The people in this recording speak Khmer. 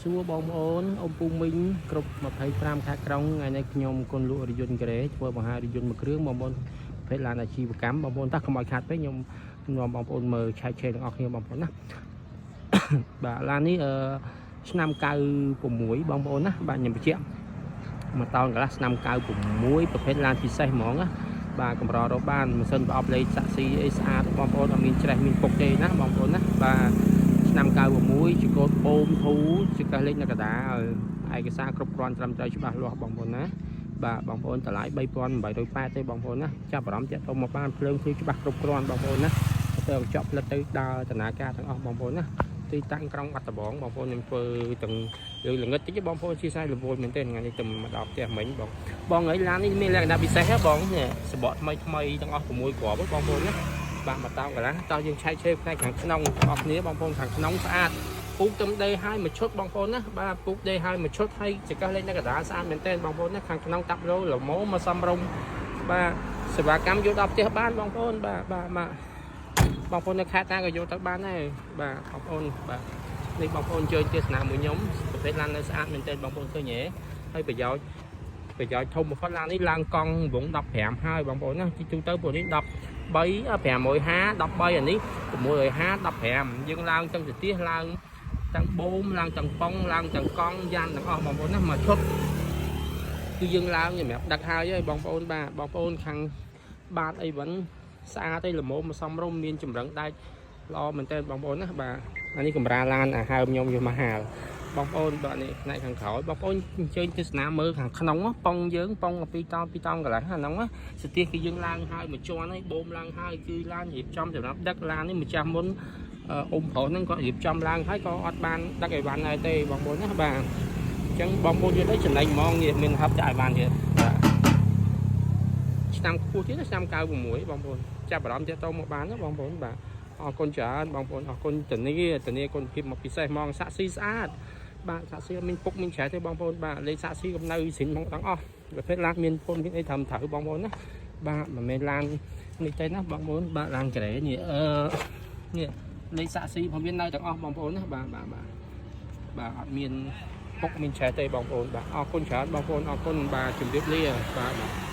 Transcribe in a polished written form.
សួរបងប្អូនអ៊ំពូមីងគ្រប់25ខែក្រុងថ្ងៃនេះខ្ញុំគុណលក់រថយន្តក្រេធ្វើបង្ហាញរថយន្តមួយគ្រឿងបងប្អូនប្រភេទឡានអាជីវកម្មបងប្អូនតោះកុំឲ្យខាតពេកខ្ញុំនាំបងប្អូនមើលឆែកឆេរទាំងអស់គ្នាបងប្អូនណាបាទឡាននេះឆ្នាំ96បងប្អូនណាបាទខ្ញុំបញ្ជាក់មួយតោនកន្លះឆ្នាំ96ប្រភេទឡានពិសេសហ្មងណាបាទកម្ររកបានម៉ាស៊ីនប្រអប់លេខសាក់ស៊ីអីស្អាតបងប្អូនអត់មានច្រេះមានពុកទេណាបងប្អូនណាបាទឆ្នាំ96ជាកូដបូមធូជាកាសលេខនៅកណ្ដាលឯកសារគ្រប់គ្រាន់ត្រឹមត្រូវច្បាស់លាស់បងប្អូនណាបាទបងប្អូនតម្លៃ3880ទេបងប្អូនណាចាប់អារម្មណ៍ចាក់ទៅមកបានភ្លើងគឺច្បាស់គ្រប់គ្រាន់បងប្អូនណាទៅកញ្ចក់ផ្លិតទៅដើរដំណើរការទាំងអស់បងប្អូនណាទីតាំងក្រុងបាត់ដំបងបងប្អូនខ្ញុំធ្វើទាំងរឿងល្ងិតតិចបងប្អូនជាសាយរវល់មែនទេថ្ងៃនេះទៅមកដល់ផ្ទះមិញបងហើយឡាននេះមានលក្ខណៈពិសេសបងសបកថ្មីទាំងអស់6គ្រាប់បងប្អូនណាបាទមកតោកន្លះតោះយើងឆែកឆេរផ្នែកខាងក្នុងបងប្អូនគ្នាបងប្អូនខាងក្នុងស្អាតពូកទឹមដេឲ្យមួយឈុតបងប្អូនណាបាទពូកដេឲ្យមួយឈុតហើយចង្កឹះលេខនៅកណ្ដាលស្អាតមែនទេបងប្អូនណាខាងក្នុងតាប់រោលម៉ូមកសំរុំបាទសេវាកម្មយកដល់ផ្ទះបានបងប្អូនបាទបងប្អូននៅខេត្តណាក៏យកទៅបានដែរបាទបងប្អូនបាទនេះបងប្អូនជួយទេសនាមួយខ្ញុំប្រភេទឡាននៅស្អាតមែនទេបងប្អូនឃើញទេហើយប្រយោជន៍ធំបំផុតឡាននេះឡើងកង់វង15ហើយបងប្អូនណាទីទូទៅពួកនេះ13 550 13អានេះ650 15យើងឡើងទាំងស្ទះឡើងទាំងបូមឡើងទាំងប៉ុងឡើងទាំងកង់យ៉ានទាំងអស់បងប្អូនណាមកឈុតគឺយើងឡើងសម្រាប់ដឹកហើយបងប្អូនបាទបងប្អូនខាងបាតអីវិញស្អាតទេល្មមមកសំរុំមានចម្រឹងដែកល្អមែនតើបងប្អូនណាបាទអានេះកម្រាលឡានហើមខ្ញុំយកមកហាលបងប្អូនបាទនេះផ្នែកខាងក្រោយបងប្អូនអញ្ជើញទស្សនាមើលខាងក្នុងប៉ុងយើងប៉ុង2តោនកន្លះអាហ្នឹងស្ទះគឺយើងឡើងហើយមួយជាន់ហើយបូមឡើងហើយគឺឡានរៀបចំសម្រាប់ដឹកឡាននេះម្ចាស់មុនអ៊ំប្រុសហ្នឹងគាត់រៀបចំឡើងហើយក៏អត់បានដឹកអីវ៉ាន់ដែរទេបងប្អូនណាបាទអញ្ចឹងបងប្អូនយល់ទេចំណេញហ្មងនេះមានហឹបចាក់អីវ៉ាន់ទៀតបាទឆ្នាំខ្ពស់ទៀតឆ្នាំ96បងប្អូនចាប់អារម្មណ៍ទៀតទៅមកបានណាបងប្អូនបាទអរគុណច្រើនបងប្អូនអរគុណធានាគុណភាពមកពិសេសហ្មងសាក់ស៊ីស្អាតបាទសាក់ស៊ីមានពុកមានច្រែកទេបងប្អូនបាទលេខសាក់ស៊ីកំនៅស្រីនមកទាំងអស់ប្រភេទឡានមានពុនមានអីត្រឹមត្រូវបងប្អូនណាបាទមិនមែនឡាននេះទេណាបងប្អូនបាទឡានក្រេនេះនេះលេខសាក់ស៊ីផងមាននៅទាំងអស់បងប្អូនណាបាទអត់មានពុកមានច្រែកទេបងប្អូនបាទអរគុណច្រើនបងប្អូនអរគុណបាទជម្រាបលាបាទ